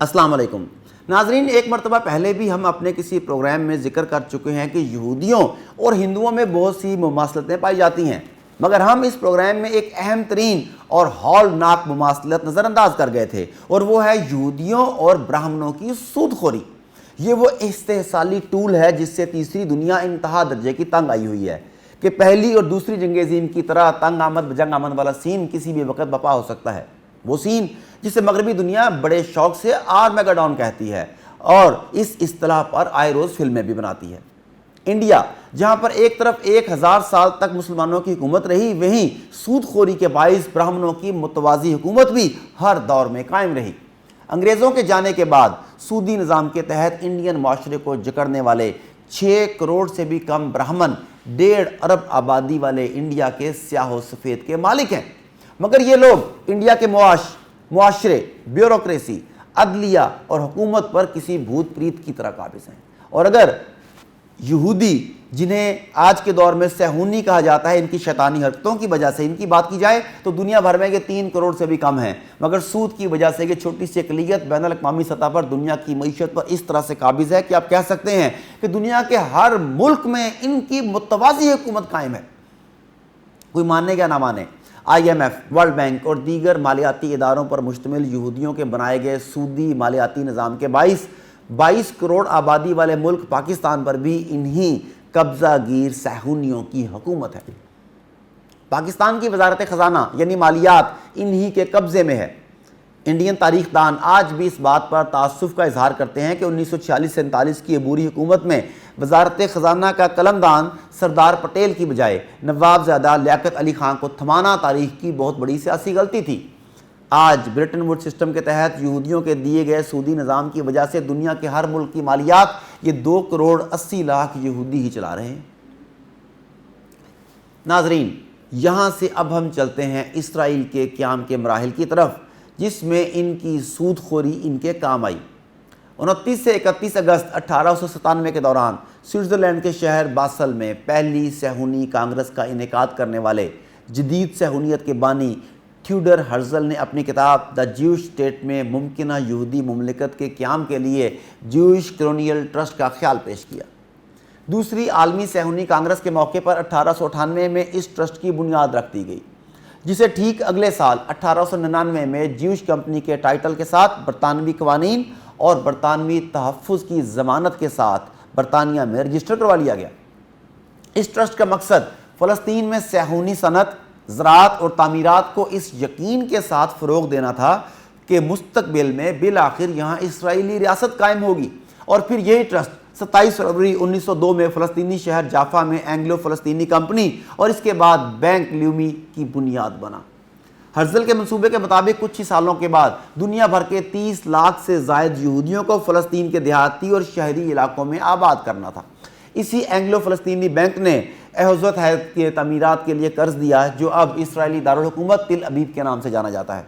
السلام علیکم ناظرین، ایک مرتبہ پہلے بھی ہم اپنے کسی پروگرام میں ذکر کر چکے ہیں کہ یہودیوں اور ہندوؤں میں بہت سی مماثلتیں پائی جاتی ہیں، مگر ہم اس پروگرام میں ایک اہم ترین اور ہولناک مماثلت نظر انداز کر گئے تھے، اور وہ ہے یہودیوں اور برہمنوں کی سود خوری۔ یہ وہ استحصالی ٹول ہے جس سے تیسری دنیا انتہا درجے کی تنگ آئی ہوئی ہے کہ پہلی اور دوسری جنگ عظیم کی طرح تنگ آمد بجنگ آمد والا سین کسی بھی وقت بپا ہو سکتا ہے۔ وہ سین جسے مغربی دنیا بڑے شوق سے آرمیگڈون کہتی ہے اور اس اصطلاح پر آئے روز فلمیں بھی بناتی ہے۔ انڈیا، جہاں پر ایک طرف 1000 سال تک مسلمانوں کی حکومت رہی، وہیں سود خوری کے باعث برہمنوں کی متوازی حکومت بھی ہر دور میں قائم رہی۔ انگریزوں کے جانے کے بعد سودی نظام کے تحت انڈین معاشرے کو جکڑنے والے 6 کروڑ سے بھی کم برہمن 1.5 ارب آبادی والے انڈیا کے سیاہ و سفید کے مالک ہیں، مگر یہ لوگ انڈیا کے معاشرے، بیوروکریسی، عدلیہ اور حکومت پر کسی بھوت پریت کی طرح قابض ہیں۔ اور اگر یہودی، جنہیں آج کے دور میں صہیونی کہا جاتا ہے، ان کی شیطانی حرکتوں کی وجہ سے ان کی بات کی جائے تو دنیا بھر میں یہ 3 کروڑ سے بھی کم ہیں، مگر سود کی وجہ سے یہ چھوٹی سی اقلیت بین الاقوامی سطح پر دنیا کی معیشت پر اس طرح سے قابض ہے کہ آپ کہہ سکتے ہیں کہ دنیا کے ہر ملک میں ان کی متوازی حکومت قائم ہے۔ کوئی ماننے یا نہ مانے، IMF، ورلڈ بینک اور دیگر مالیاتی اداروں پر مشتمل یہودیوں کے بنائے گئے سودی مالیاتی نظام کے باعث 22 کروڑ آبادی والے ملک پاکستان پر بھی انہی قبضہ گیر صہیونیوں کی حکومت ہے۔ پاکستان کی وزارت خزانہ یعنی مالیات انہی کے قبضے میں ہے۔ انڈین تاریخ دان آج بھی اس بات پر تعصب کا اظہار کرتے ہیں کہ 1946-47 کی عبوری حکومت میں وزارت خزانہ کا قلمدان سردار پٹیل کی بجائے نواب زیادہ لیاقت علی خان کو تھمانا تاریخ کی بہت بڑی سیاسی غلطی تھی۔ آج برٹن ووڈ سسٹم کے تحت یہودیوں کے دیے گئے سودی نظام کی وجہ سے دنیا کے ہر ملک کی مالیات یہ 2 کروڑ 80 لاکھ یہودی ہی چلا رہے ہیں۔ ناظرین، یہاں سے اب ہم چلتے ہیں اسرائیل کے قیام کے مراحل کی طرف، جس میں ان کی سود خوری ان کے کام آئی۔ 29 سے 31 اگست 1897 کے دوران سوئٹزرلینڈ کے شہر باسل میں پہلی صہیونی کانگریس کا انعقاد کرنے والے جدید صہیونیت کے بانی تھیوڈر ہرزل نے اپنی کتاب دا جیوش اسٹیٹ میں ممکنہ یہودی مملکت کے قیام کے لیے جیوش کلونیل ٹرسٹ کا خیال پیش کیا۔ دوسری عالمی صہیونی کانگریس کے موقع پر 1898 میں اس ٹرسٹ کی بنیاد رکھ دی گئی، جسے ٹھیک اگلے سال 1899 میں جیوش کمپنی کے ٹائٹل کے ساتھ برطانوی قوانین اور برطانوی تحفظ کی ضمانت کے ساتھ برطانیہ میں رجسٹر کروا لیا گیا۔ اس ٹرسٹ کا مقصد فلسطین میں صہیونی صنعت، زراعت اور تعمیرات کو اس یقین کے ساتھ فروغ دینا تھا کہ مستقبل میں بالآخر یہاں اسرائیلی ریاست قائم ہوگی، اور پھر یہی ٹرسٹ 27 فروری 1902 میں فلسطینی شہر جافا میں اینگلو فلسطینی کمپنی اور اس کے بعد بینک لیومی کی بنیاد بنا۔ ہرزل کے منصوبے کے مطابق کچھ ہی سالوں کے بعد دنیا بھر کے 30 لاکھ سے زائد یہودیوں کو فلسطین کے دیہاتی اور شہری علاقوں میں آباد کرنا تھا۔ اسی اینگلو فلسطینی بینک نے احوزت حیات کے تعمیرات کے لیے قرض دیا، جو اب اسرائیلی دارالحکومت تل ابیب کے نام سے جانا جاتا ہے۔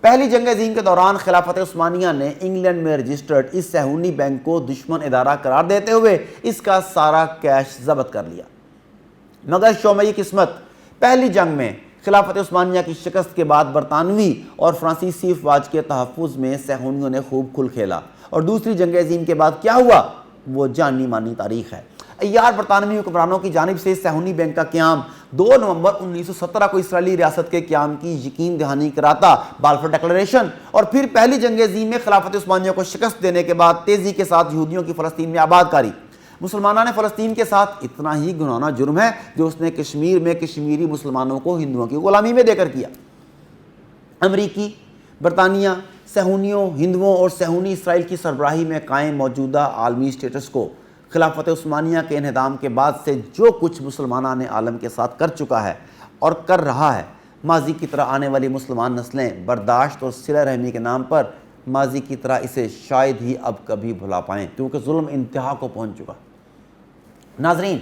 پہلی جنگ عظیم کے دوران خلافت عثمانیہ نے انگلینڈ میں رجسٹرڈ اس صہیونی بینک کو دشمن ادارہ قرار دیتے ہوئے اس کا سارا کیش ضبط کر لیا، مگر شومیہ قسمت پہلی جنگ میں خلافت عثمانیہ کی شکست کے بعد برطانوی اور فرانسیسی افواج کے تحفظ میں صہیونیوں نے خوب کھل کھیلا، اور دوسری جنگ عظیم کے بعد کیا ہوا وہ جانی مانی تاریخ ہے۔ ایار برطانوی حکمرانوں کی جانب سے صہیونی بینک کا قیام 2 نومبر 1917 کو اسرائیلی ریاست کے قیام کی یقین دہانی کراتا بالفور ڈیکلریشن، اور پھر پہلی جنگ عظیم میں خلافت عثمانیہ کو شکست دینے کے بعد تیزی کے ساتھ یہودیوں کی فلسطین میں آباد کاری۔ مسلمانوں نے فلسطین کے ساتھ اتنا ہی گھناؤنا جرم ہے جو اس نے کشمیر میں کشمیری مسلمانوں کو ہندوؤں کی غلامی میں دے کر کیا۔ امریکی، برطانیہ، صہیونیوں، ہندوؤں اور صہیونی اسرائیل کی سربراہی میں قائم موجودہ عالمی اسٹیٹس کو خلافت عثمانیہ کے انہدام کے بعد سے جو کچھ مسلمانان عالم کے ساتھ کر چکا ہے اور کر رہا ہے، ماضی کی طرح آنے والی مسلمان نسلیں برداشت اور صلہ رحمی کے نام پر ماضی کی طرح اسے شاید ہی اب کبھی بھلا پائیں، کیونکہ ظلم انتہا کو پہنچ چکا۔ ناظرین،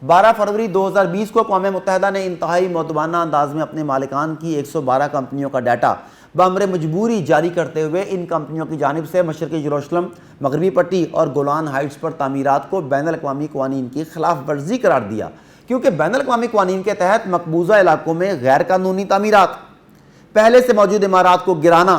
12 فروری 2020 کو اقوام متحدہ نے انتہائی مؤدبانہ انداز میں اپنے مالکان کی 112 کمپنیوں کا ڈیٹا بامر مجبوری جاری کرتے ہوئے ان کمپنیوں کی جانب سے مشرقی یروشلم، مغربی پٹی اور گولان ہائٹس پر تعمیرات کو بین الاقوامی قوانین کی خلاف ورزی قرار دیا، کیونکہ بین الاقوامی قوانین کے تحت مقبوضہ علاقوں میں غیر قانونی تعمیرات، پہلے سے موجود عمارات کو گرانا،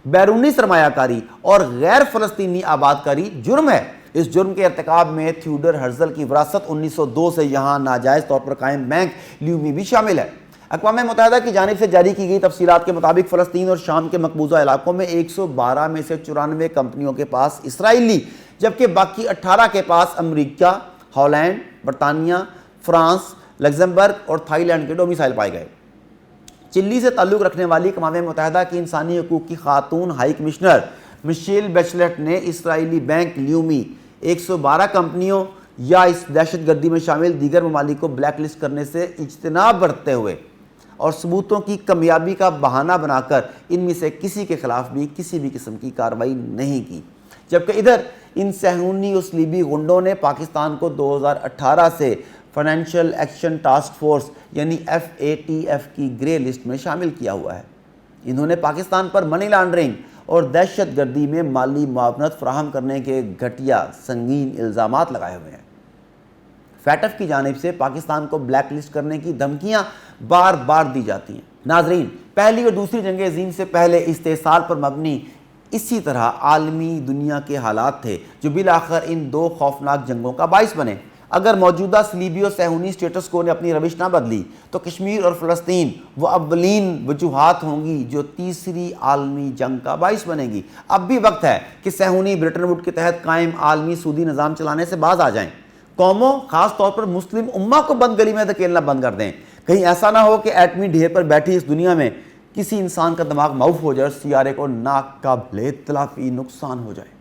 بیرونی سرمایہ کاری اور غیر فلسطینی آباد کاری جرم ہے۔ اس جرم کے ارتکاب میں تھیوڈر ہرزل کی وراثت 1902 سے یہاں ناجائز طور پر قائم بینک لیومی بھی شامل ہے۔ اقوام متحدہ کی جانب سے جاری کی گئی تفصیلات کے مطابق فلسطین اور شام کے مقبوضہ علاقوں میں 112 میں سے 94 کمپنیوں کے پاس اسرائیلی، جبکہ باقی 18 کے پاس امریکہ، ہالینڈ، برطانیہ، فرانس، لگزمبرگ اور تھائی لینڈ کے ڈومیسائل پائے گئے۔ چلی سے تعلق رکھنے والی اقوام متحدہ کی انسانی حقوق کی خاتون ہائی کمشنر مشیل بیچلٹ نے اسرائیلی بینک لیومی 112 کمپنیوں یا اس دہشت گردی میں شامل دیگر ممالک کو بلیک لسٹ کرنے سے اجتناب برتتے ہوئے اور ثبوتوں کی کمیابی کا بہانہ بنا کر ان میں سے کسی کے خلاف بھی کسی بھی قسم کی کارروائی نہیں کی، جبکہ ادھر ان صہیونی اسلیبی غنڈوں نے پاکستان کو 2018 سے فائنینشل ایکشن ٹاسک فورس یعنی FATF کی گرے لسٹ میں شامل کیا ہوا ہے۔ انہوں نے پاکستان پر منی لانڈرنگ اور دہشت گردی میں مالی معاونت فراہم کرنے کے گھٹیا سنگین الزامات لگائے ہوئے ہیں۔ FATF کی جانب سے پاکستان کو بلیک لسٹ کرنے کی دھمکیاں بار بار دی جاتی ہیں۔ ناظرین، پہلی اور دوسری جنگ عظیم سے پہلے استحصال پر مبنی اسی طرح عالمی دنیا کے حالات تھے جو بالآخر ان دو خوفناک جنگوں کا باعث بنے۔ اگر موجودہ صلیبی اور صہیونی سٹیٹس کو نے اپنی روش نہ بدلی تو کشمیر اور فلسطین وہ اولین وجوہات ہوں گی جو تیسری عالمی جنگ کا باعث بنے گی۔ اب بھی وقت ہے کہ صہیونی برٹن ووڈ کے تحت قائم عالمی سودی نظام چلانے سے باز آ جائیں۔ قوموں، خاص طور پر مسلم امہ کو بند گلی میں دھکیلنا بند کر دیں۔ کہیں ایسا نہ ہو کہ ایٹمی ڈھیر پر بیٹھی اس دنیا میں کسی انسان کا دماغ معاف ہو جائے اور سیارے کو ناقابل تلافی نقصان ہو جائے۔